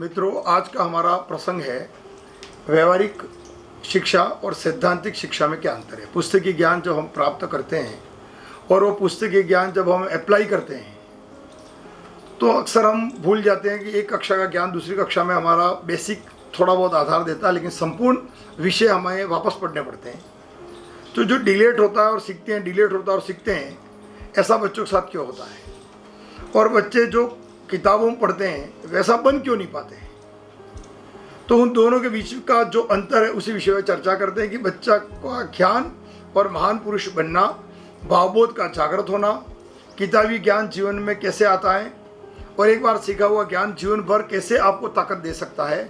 मित्रों, आज का हमारा प्रसंग है व्यवहारिक शिक्षा और सैद्धांतिक शिक्षा में क्या अंतर है। पुस्तकीय ज्ञान जब हम प्राप्त करते हैं और वो पुस्तकीय ज्ञान जब हम अप्लाई करते हैं तो अक्सर हम भूल जाते हैं कि एक कक्षा का ज्ञान दूसरी कक्षा में हमारा बेसिक थोड़ा बहुत आधार देता है, लेकिन संपूर्ण विषय हमें वापस पढ़ने पड़ते हैं। तो जो डिलेट होता है और सीखते हैं, डिलेट होता है और सीखते हैं, ऐसा बच्चों के साथ क्यों होता है? और बच्चे जो किताबों में पढ़ते हैं वैसा बन क्यों नहीं पाते हैं? तो उन दोनों के बीच का जो अंतर है उसी विषय में चर्चा करते हैं कि बच्चा का ज्ञान और महान पुरुष बनना, भावबोध का जागृत होना, किताबी ज्ञान जीवन में कैसे आता है और एक बार सीखा हुआ ज्ञान जीवन भर कैसे आपको ताकत दे सकता है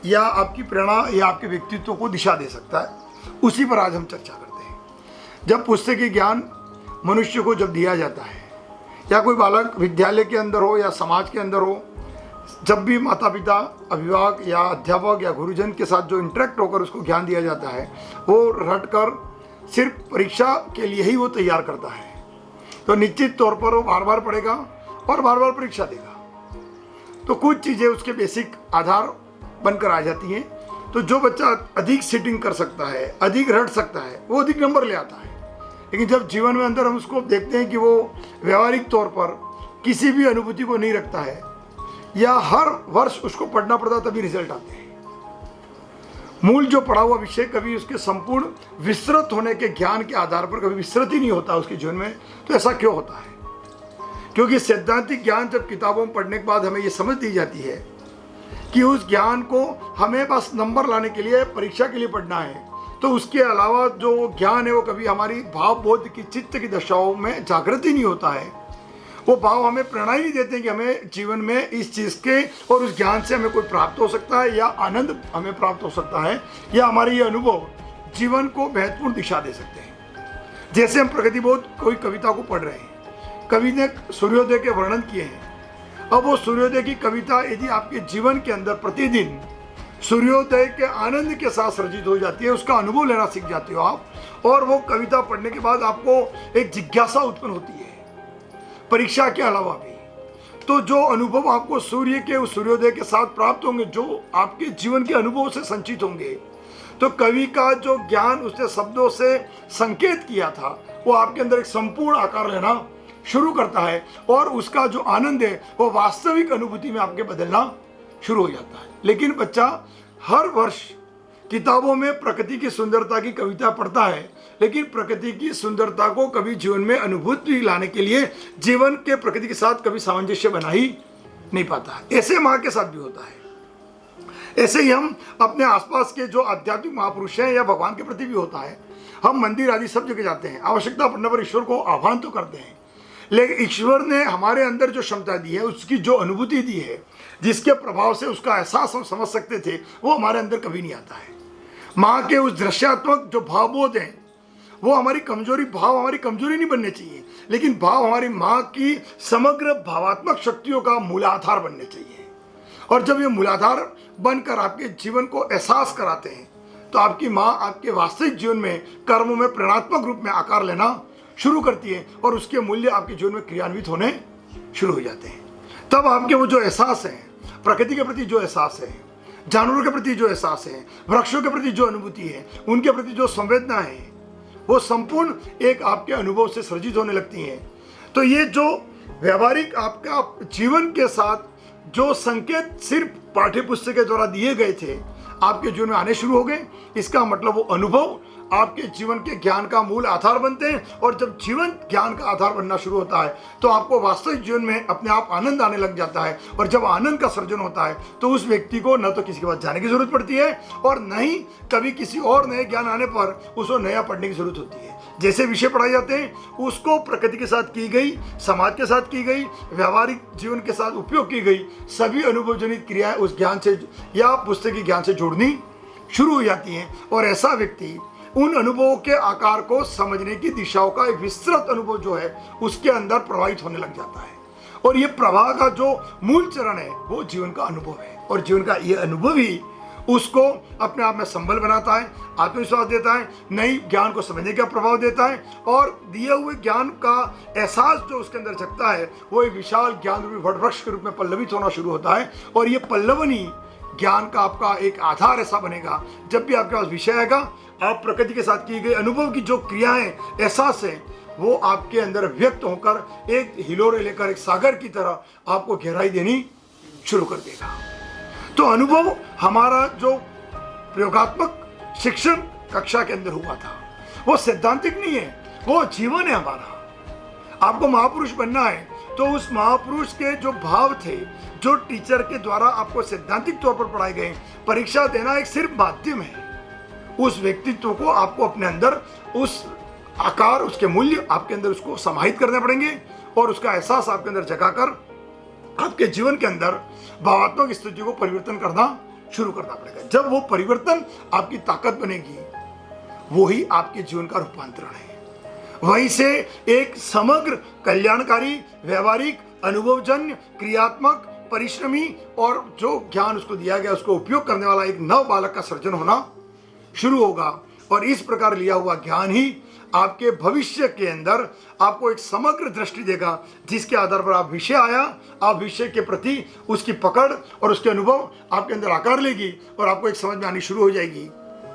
या आपकी प्रेरणा या आपके व्यक्तित्व को दिशा दे सकता है, उसी पर आज हम चर्चा करते हैं। जब पुस्तकीय ज्ञान मनुष्य को जब दिया जाता है या कोई बालक विद्यालय के अंदर हो या समाज के अंदर हो, जब भी माता पिता, अभिभावक या अध्यापक या गुरुजन के साथ जो इंटरेक्ट होकर उसको ज्ञान दिया जाता है वो रट कर सिर्फ परीक्षा के लिए ही वो तैयार करता है, तो निश्चित तौर पर वो बार बार पढ़ेगा और बार बार परीक्षा देगा। तो कुछ चीज़ें उसके बेसिक आधार बनकर आ जाती हैं। तो जो बच्चा अधिक सीटिंग कर सकता है, अधिक रट सकता है, वो अधिक नंबर ले आता है। लेकिन जब जीवन में अंदर हम उसको देखते हैं कि वो व्यवहारिक तौर पर किसी भी अनुभूति को नहीं रखता है या हर वर्ष उसको पढ़ना पड़ता है, तभी रिजल्ट आते हैं। मूल जो पढ़ा हुआ विषय कभी उसके संपूर्ण विस्तृत होने के ज्ञान के आधार पर कभी विस्तृत ही नहीं होता उसके जीवन में। तो ऐसा क्यों होता है? क्योंकि सैद्धांतिक ज्ञान जब किताबों में पढ़ने के बाद हमें ये समझ दी जाती है कि उस ज्ञान को हमें बस नंबर लाने के लिए, परीक्षा के लिए पढ़ना है, तो उसके अलावा जो ज्ञान है वो कभी हमारी भाव बोध की, चित्त की दशाओं में जागृत ही नहीं होता है। वो भाव हमें प्रेरणा ही नहीं देते हैं कि हमें जीवन में इस चीज़ के और उस ज्ञान से हमें कोई प्राप्त हो सकता है या आनंद हमें प्राप्त हो सकता है या हमारे ये अनुभव जीवन को महत्वपूर्ण दिशा दे सकते हैं। जैसे हम प्रगति बोध कोई कविता को पढ़ रहे हैं, कवि ने सूर्योदय के वर्णन किए हैं। अब वो सूर्योदय की कविता यदि आपके जीवन के अंदर प्रतिदिन सूर्योदय के आनंद के साथ सृजित हो जाती है, उसका अनुभव लेना सीख जाते हो आप, और वो कविता पढ़ने के बाद आपको एक जिज्ञासा उत्पन्न होती है परीक्षा के अलावा भी, तो जो अनुभव आपको सूर्य के उस सूर्योदय के साथ प्राप्त होंगे, जो आपके जीवन के अनुभव से संचित होंगे, तो कवि का जो ज्ञान उसने शब्दों से संकेत किया था वो आपके अंदर एक संपूर्ण आकार लेना शुरू करता है और उसका जो आनंद है वो वास्तविक अनुभूति में आपके बदलना शुरू हो जाता है। लेकिन बच्चा हर वर्ष किताबों में प्रकृति की सुंदरता की कविता पढ़ता है, लेकिन प्रकृति की सुंदरता को कभी जीवन में अनुभूति लाने के लिए जीवन के प्रकृति के साथ कभी सामंजस्य बना ही नहीं पाता। ऐसे माँ के साथ भी होता है। ऐसे ही हम अपने आसपास के जो आध्यात्मिक महापुरुष हैं या भगवान के प्रति भी होता है। हम मंदिर आदि सब जगह जाते हैं, आवश्यकता पड़ने पर ईश्वर को आह्वान तो करते हैं, लेकिन ईश्वर ने हमारे अंदर जो क्षमता दी है, उसकी जो अनुभूति दी है, जिसके प्रभाव से उसका एहसास हम समझ सकते थे, वो हमारे अंदर कभी नहीं आता है। माँ के उस दृश्यात्मक जो भावबोध हैं वो हमारी कमजोरी, भाव हमारी कमजोरी नहीं बनने चाहिए, लेकिन भाव हमारी माँ की समग्र भावात्मक शक्तियों का मूलाधार बनने चाहिए। और जब ये मूलाधार बनकर आपके जीवन को एहसास कराते हैं तो आपकी माँ आपके वास्तविक जीवन में कर्मों में प्रेरणात्मक रूप में आकार लेना शुरू करती है और उसके मूल्य आपके जीवन में क्रियान्वित होने शुरू हो जाते हैं। तब आपके वो जो एहसास है, प्रकृति के प्रति जो एहसास है, जानवरों के प्रति जो एहसास है, वृक्षों के प्रति जो अनुभूति है, उनके प्रति जो संवेदना है, वो संपूर्ण एक आपके अनुभव से सृजित होने लगती हैं। तो ये जो व्यवहारिक आपका जीवन के साथ जो संकेत सिर्फ पाठ्य पुस्तक के द्वारा दिए गए थे आपके जीवन में आने शुरू हो गए, इसका मतलब वो अनुभव आपके जीवन के ज्ञान का मूल आधार बनते हैं। और जब जीवन ज्ञान का आधार बनना शुरू होता है तो आपको वास्तविक जीवन में अपने आप आनंद आने लग जाता है। और जब आनंद का सृजन होता है तो उस व्यक्ति को न तो किसी के पास जाने की जरूरत पड़ती है और न ही कभी किसी और नए ज्ञान आने पर उसको नया पढ़ने की जरूरत होती है। जैसे विषय पढ़ाए जाते हैं उसको प्रकृति के साथ की गई, समाज के साथ की गई, व्यवहारिक जीवन के साथ उपयोग की गई सभी अनुभवजनित क्रियाएं उस ज्ञान से या पुस्तकीय ज्ञान से जोड़नी शुरू हो जाती हैं। और ऐसा व्यक्ति उन अनुभवों के आकार को समझने की दिशाओं का एक विस्तृत अनुभव जो है उसके अंदर प्रवाहित होने लग जाता है। और ये प्रवाह का जो मूल चरण है वो जीवन का अनुभव है। और जीवन का ये अनुभव ही उसको अपने आप में संबल बनाता है, आत्मविश्वास देता है, नई ज्ञान को समझने का प्रभाव देता है, और दिए हुए ज्ञान का एहसास जो उसके अंदर जगता है वो एक विशाल ज्ञान रूपी वटवृक्ष के रूप में पल्लवित होना शुरू होता है। और ये पल्लवनी ज्ञान का आपका एक आधार ऐसा बनेगा, जब भी आपके पास विषय आएगा, आप प्रकृति के साथ किए गए अनुभव की जो क्रियाएं, एहसास है, वो आपके अंदर व्यक्त होकर एक हिलोरे लेकर एक सागर की तरह आपको गहराई देनी शुरू कर देगा। तो अनुभव हमारा जो प्रयोगात्मक शिक्षण कक्षा के अंदर हुआ था वो सैद्धांतिक नहीं है, वो जीवन है हमारा। आपको महापुरुष बनना है तो उस महापुरुष के जो भाव थे, जो टीचर के द्वारा आपको सैद्धांतिक तौर पर पढ़ाए गए, परीक्षा देना एक सिर्फ माध्यम है। उस व्यक्तित्व को आपको अपने अंदर उस आकार, उसके मूल्य आपके अंदर उसको समाहित करने पड़ेंगे और उसका एहसास आपके अंदर जगाकर आपके जीवन के अंदर भावात्मक स्थिति को परिवर्तन करना शुरू करना पड़ेगा। जब वो परिवर्तन आपकी ताकत बनेगी, वो ही आपके जीवन का रूपांतरण है। वहीं से एक समग्र कल्याणकारी, व्यवहारिक, अनुभवजन्य, क्रियात्मक, परिश्रमी और जो ज्ञान उसको दिया गया उसको उपयोग करने वाला एक नव बालक का सृजन होना शुरू होगा। और इस प्रकार लिया हुआ ज्ञान ही आपके भविष्य के अंदर आपको एक समग्र दृष्टि देगा, जिसके आधार पर आप विषय आया, आप विषय के प्रति उसकी पकड़ और उसके अनुभव आपके अंदर आकार लेगी और आपको एक समझ में आनी शुरू हो जाएगी।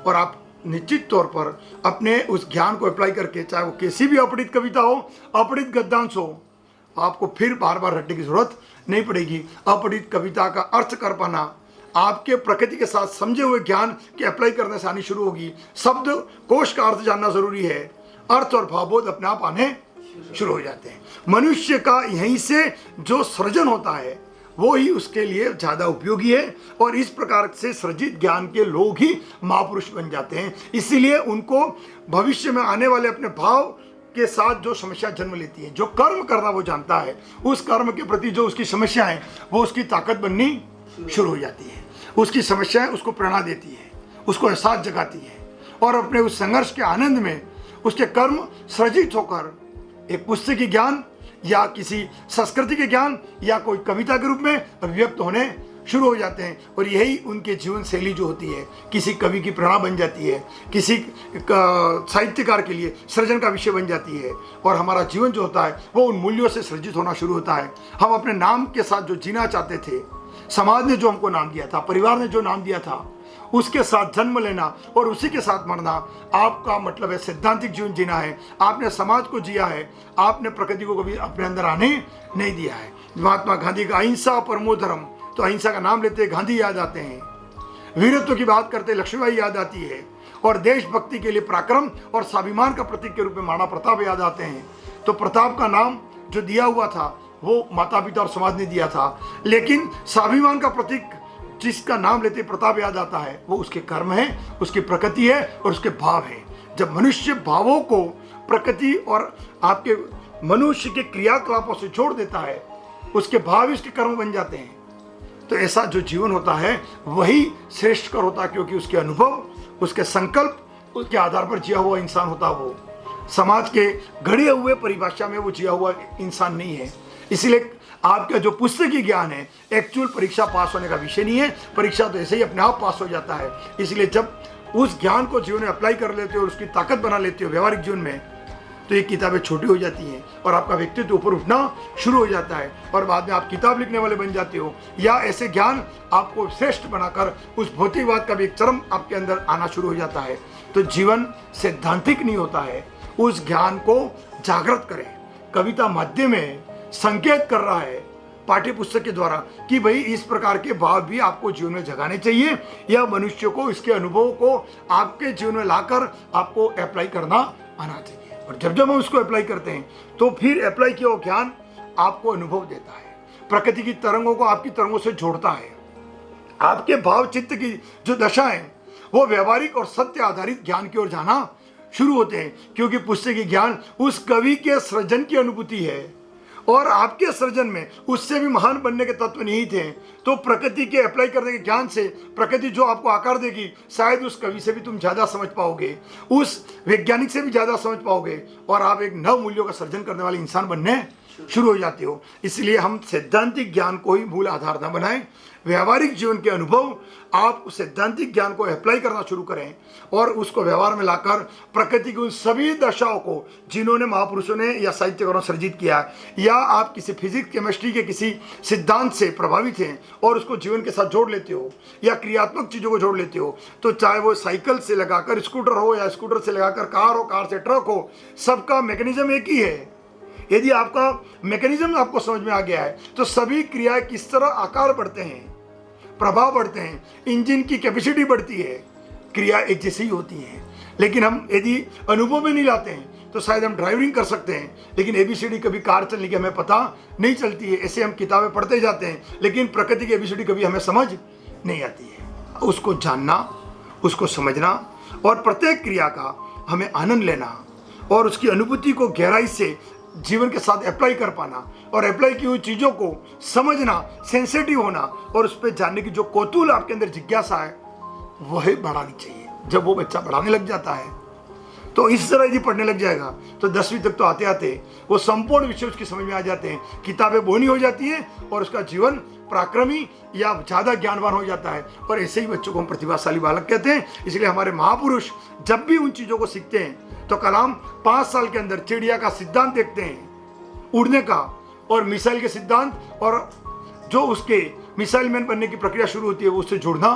और आप निश्चित तौर पर अपने उस ज्ञान को अप्लाई करके, चाहे वो किसी भी अपठित कविता हो, अपठित गद्यांश हो, आपको फिर बार बार रटने की जरूरत नहीं पड़ेगी। अपठित कविता का अर्थ कर पाना आपके प्रकृति के साथ समझे हुए ज्ञान के अप्लाई करने से आनी शुरू होगी। शब्द कोश का अर्थ जानना जरूरी है, अर्थ और भावबोध अपने आप आने शुरू हो जाते हैं। मनुष्य का यहीं से जो सृजन होता है वो ही उसके लिए ज्यादा उपयोगी है, और इस प्रकार से सृजित ज्ञान के लोग ही महापुरुष बन जाते हैं। इसीलिए उनको भविष्य में आने वाले अपने भाव के साथ जो समस्या जन्म लेती है, जो कर्म करना वो जानता है, उस कर्म के प्रति जो उसकी समस्या है वो उसकी ताकत बननी शुरू हो जाती है। उसकी समस्याएं उसको प्रेरणा देती है, उसको एहसास जगाती है, और अपने उस संघर्ष के आनंद में उसके कर्म सृजित होकर एक पुस्तकीय ज्ञान या किसी संस्कृति के ज्ञान या कोई कविता के रूप में अभिव्यक्त होने शुरू हो जाते हैं। और यही उनके जीवन शैली जो होती है किसी कवि की प्रेरणा बन जाती है, किसी साहित्यकार के लिए सृजन का विषय बन जाती है, और हमारा जीवन जो होता है वो उन मूल्यों से सृजित होना शुरू होता है। हम अपने नाम के साथ जो जीना चाहते थे, समाज ने जो हमको नाम दिया था, परिवार ने जो नाम दिया था, उसके साथ जन्म लेना और उसी के साथ मरना आपका मतलब है सैद्धांतिक जीवन जीना है। आपने समाज को जिया है, आपने प्रकृति को कभी अपने अंदर आने नहीं दिया है। महात्मा गांधी का अहिंसा परमो धर्म, तो अहिंसा का नाम लेते गांधी याद आते हैं, वीरत्व की बात करते लक्ष्मीबाई याद आती है, और देशभक्ति के लिए पराक्रम और स्वाभिमान का प्रतीक के रूप में महाराणा प्रताप याद आते हैं। तो प्रताप का नाम जो दिया हुआ था वो माता पिता और समाज ने दिया था, लेकिन स्वाभिमान का प्रतीक जिसका नाम लेते प्रताप याद आता है वो उसके कर्म है, उसकी प्रकृति है और उसके भाव है। जब मनुष्य भावों को प्रकृति और आपके मनुष्य के क्रियाकलापों से जोड़ देता है, उसके भाव उसके कर्म बन जाते हैं। तो ऐसा जो जीवन होता है वही श्रेष्ठ कर होता है, क्योंकि उसके अनुभव, उसके संकल्प, उसके आधार पर जिया हुआ इंसान होता। वो समाज के गढ़े हुए परिभाषा में वो जिया हुआ इंसान नहीं है। इसलिए आपका जो पुस्तकीय ज्ञान है एक्चुअल परीक्षा पास होने का विषय नहीं है, परीक्षा तो ऐसे ही अपने आप पास हो जाता है। इसलिए जब उस ज्ञान को जीवन में अप्लाई कर लेते हो और उसकी ताकत बना लेते हो व्यवहारिक जीवन में, तो ये किताबें छोटी हो जाती हैं और आपका व्यक्तित्व ऊपर उठना शुरू हो जाता है, और बाद में आप किताब लिखने वाले बन जाते हो, या ऐसे ज्ञान आपको श्रेष्ठ बनाकर उस भौतिकवाद का भी एक चरम आपके अंदर आना शुरू हो जाता है। तो जीवन सैद्धांतिक नहीं होता है, उस ज्ञान को जागृत करें। कविता माध्यम में संकेत कर रहा है पाठ्य पुस्तक के द्वारा कि भाई इस प्रकार के भाव भी आपको जीवन में जगाने चाहिए, या मनुष्य को इसके अनुभव को आपके जीवन में लाकर आपको अप्लाई करना आना चाहिए। और जब जब हम उसको अप्लाई करते हैं तो फिर अप्लाई किया हुआ ज्ञान आपको अनुभव देता है, प्रकृति की तरंगों को आपकी तरंगों से जोड़ता है। आपके भाव चित्त की जो दशा है वो व्यवहारिक और सत्य आधारित ज्ञान की ओर जाना शुरू होते हैं, क्योंकि पुस्तकीय ज्ञान उस कवि के सृजन की अनुभूति है, और आपके सृजन में उससे भी महान बनने के तत्व नहीं थे। तो प्रकृति के अप्लाई करने के ज्ञान से प्रकृति जो आपको आकार देगी, शायद उस कवि से भी तुम ज्यादा समझ पाओगे, उस वैज्ञानिक से भी ज्यादा समझ पाओगे, और आप एक नव मूल्यों का सृजन करने वाले इंसान बनने शुरू हो जाते हो। इसलिए हम सैद्धांतिक ज्ञान को ही मूल आधार न बनाएं, व्यवहारिक जीवन के अनुभव आप उस सैद्धांतिक ज्ञान को अप्लाई करना शुरू करें और उसको व्यवहार में लाकर प्रकृति की उन सभी दशाओं को जिन्होंने महापुरुषों ने या साहित्यकारों ने सर्जित किया है, या आप किसी फिजिक्स केमिस्ट्री के किसी सिद्धांत से प्रभावित हैं और उसको जीवन के साथ जोड़ लेते हो या क्रियात्मक चीज़ों को जोड़ लेते हो, तो चाहे वो साइकिल से लगाकर स्कूटर हो या स्कूटर से लगाकर कार हो, कार से ट्रक हो, सबका मैकेनिज्म एक ही है। यदि आपका मैकेनिज्म आपको समझ में आ गया है तो सभी क्रियाएं किस तरह आकार बढ़ते हैं, प्रभाव बढ़ते हैं, इंजन की कैपेसिटी बढ़ती है, क्रिया एक जैसी ही होती है। लेकिन हम यदि अनुभव में नहीं लाते हैं तो शायद हम ड्राइविंग कर सकते हैं, लेकिन एबीसीडी कभी कार चलने की हमें पता नहीं चलती है। ऐसे हम किताबें पढ़ते जाते हैं, लेकिन प्रकृति की एबीसीडी कभी हमें समझ नहीं आती है। उसको जानना, उसको समझना और प्रत्येक क्रिया का हमें आनंद लेना और उसकी अनुभूति को गहराई से जीवन के साथ अप्लाई कर पाना और अप्लाई की हुई चीज़ों को समझना, सेंसिटिव होना और उस पर जानने की जो कौतूहल आपके अंदर जिज्ञासा है वही बढ़ानी चाहिए। जब वो बच्चा बढ़ाने लग जाता है तो इस तरह यदि पढ़ने लग जाएगा तो 10वीं तक तो आते आते वो संपूर्ण विषय उसकी समझ में आ जाते हैं, किताबें बोनी हो जाती हैं और उसका जीवन पराक्रमी या ज़्यादा ज्ञानवान हो जाता है। और ऐसे ही बच्चों को हम प्रतिभाशाली बालक कहते हैं। इसलिए हमारे महापुरुष जब भी उन चीज़ों को सीखते हैं तो कलाम 5 साल के अंदर चिड़िया का सिद्धांत देखते हैं, उड़ने का, और मिसाइल के सिद्धांत, और जो उसके मिसाइल मैन बनने की प्रक्रिया शुरू होती है वो उससे जुड़ना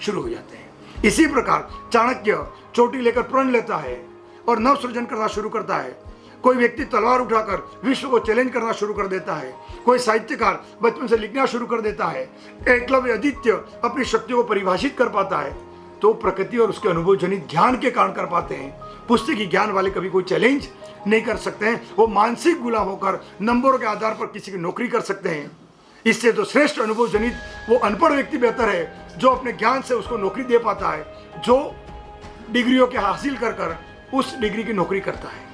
शुरू हो जाते हैं। इसी प्रकार चाणक्य चोटी लेकर प्रण लेता है और नव सृजन करना शुरू करता है। कोई व्यक्ति तलवार उठाकर विश्व को चैलेंज करना शुरू कर देता है। कोई साहित्यकार बचपन से लिखना शुरू कर देता है। एकलव्य आदित्य अपनी शक्तियों को परिभाषित कर पाता है तो प्रकृति और उसके अनुभव जनित ज्ञान के कारण कर पाते हैं। पुस्तकी ज्ञान वाले कभी कोई चैलेंज नहीं कर सकते हैं। वो मानसिक गुलाम होकर नंबरों के आधार पर किसी की नौकरी कर सकते हैं। इससे तो श्रेष्ठ अनुभव जनित वो अनपढ़ व्यक्ति बेहतर है जो अपने ज्ञान से उसको नौकरी दे पाता है, जो डिग्रियों के हासिल कर कर उस डिग्री की नौकरी करता है।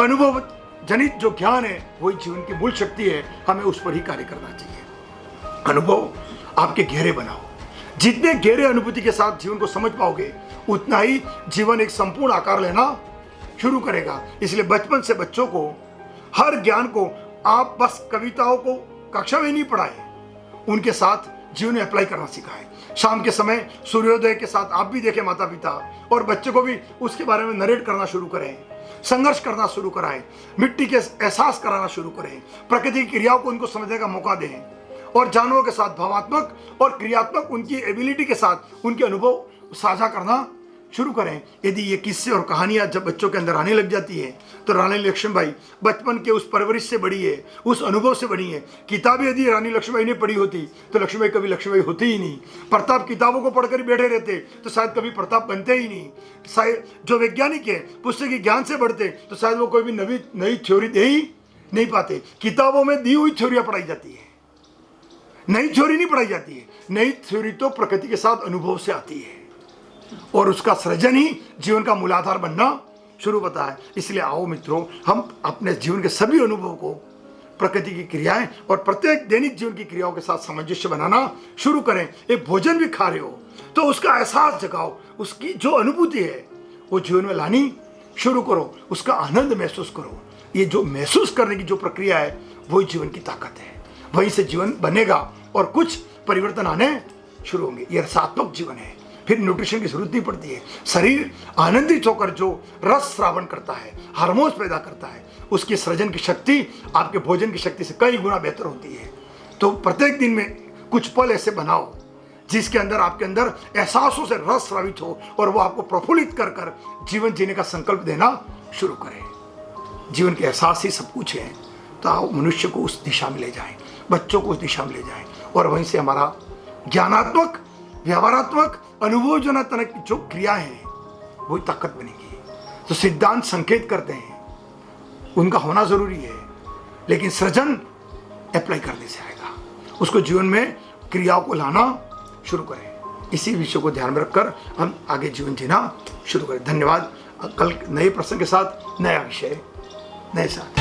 अनुभव जनित जो ज्ञान है वही जीवन की मूल शक्ति है, हमें उस पर ही कार्य करना चाहिए। अनुभव आपके गहरे बनाओ, जितने गहरे अनुभूति के साथ जीवन को समझ पाओगे उतना ही जीवन एक संपूर्ण आकार लेना शुरू करेगा। इसलिए बचपन से बच्चों को हर ज्ञान को आप बस कविताओं को कक्षा में नहीं पढ़ाए, उनके साथ जीवन में अप्लाई करना सिखाए। शाम के समय सूर्योदय के साथ आप भी देखें माता पिता, और बच्चों को भी उसके बारे में नरेट करना शुरू करें, संघर्ष करना शुरू कराएं, मिट्टी के एहसास कराना शुरू करें, प्रकृति की क्रियाओं को उनको समझने का मौका दें और जानवरों के साथ भावात्मक और क्रियात्मक उनकी एबिलिटी के साथ उनके अनुभव साझा करना शुरू करें। यदि ये किस्से और कहानियां जब बच्चों के अंदर आने लग जाती है तो रानी लक्ष्मीबाई बचपन के उस परवरिश से बड़ी है, उस अनुभव से बड़ी है। किताबें यदि रानी लक्ष्मीबाई ने पढ़ी होती तो लक्ष्मीबाई कभी लक्ष्मीबाई होती ही नहीं। प्रताप किताबों को पढ़कर बैठे रहते तो शायद कभी प्रताप बनते ही नहीं। शायद जो वैज्ञानिक है पुस्तकी ज्ञान से बढ़ते तो शायद वो कोई भी नई थ्योरी दे ही नहीं पाते। किताबों में दी हुई थ्योरियाँ पढ़ाई जाती है, नई थ्योरी नहीं पढ़ाई जाती है। नई थ्योरी तो प्रकृति के साथ अनुभव से आती है और उसका सृजन ही जीवन का मूलाधार बनना शुरू होता है। इसलिए आओ मित्रों, हम अपने जीवन के सभी अनुभव को प्रकृति की क्रियाएं और प्रत्येक दैनिक जीवन की क्रियाओं के साथ सामंजस्य बनाना शुरू करें। एक भोजन भी खा रहे हो तो उसका एहसास जगाओ, उसकी जो अनुभूति है वो जीवन में लानी शुरू करो, उसका आनंद महसूस करो। ये जो महसूस करने की जो प्रक्रिया है वही जीवन की ताकत है, वहीं से जीवन बनेगा और कुछ परिवर्तन आने शुरू होंगे। ये रसात्मक जीवन है, फिर न्यूट्रिशन की जरूरत नहीं पड़ती है। शरीर आनंदित होकर जो रस श्रावण करता है, हार्मोन्स पैदा करता है, उसकी सृजन की शक्ति आपके भोजन की शक्ति से कई गुना बेहतर होती है। तो प्रत्येक दिन में कुछ पल ऐसे बनाओ जिसके अंदर आपके अंदर एहसासों से रस स्रावित हो और वो आपको प्रफुल्लित कर कर जीवन जीने का संकल्प देना शुरू करें। जीवन के एहसास ही सब कुछ है, तो आओ मनुष्य को उस दिशा में ले जाएं, बच्चों को उस दिशा में ले जाएं और वहीं से हमारा ज्ञानात्मक, व्यवहारात्मक, अनुभवजनक जो क्रिया है वही ताकत बनेगी। तो सिद्धांत संकेत करते हैं, उनका होना जरूरी है, लेकिन सृजन अप्लाई करने से आएगा। उसको जीवन में क्रियाओं को लाना शुरू करें। इसी विषय को ध्यान में रखकर हम आगे जीवन जीना शुरू करें। धन्यवाद। कल नए प्रसंग के साथ, नया विषय, नए साथ।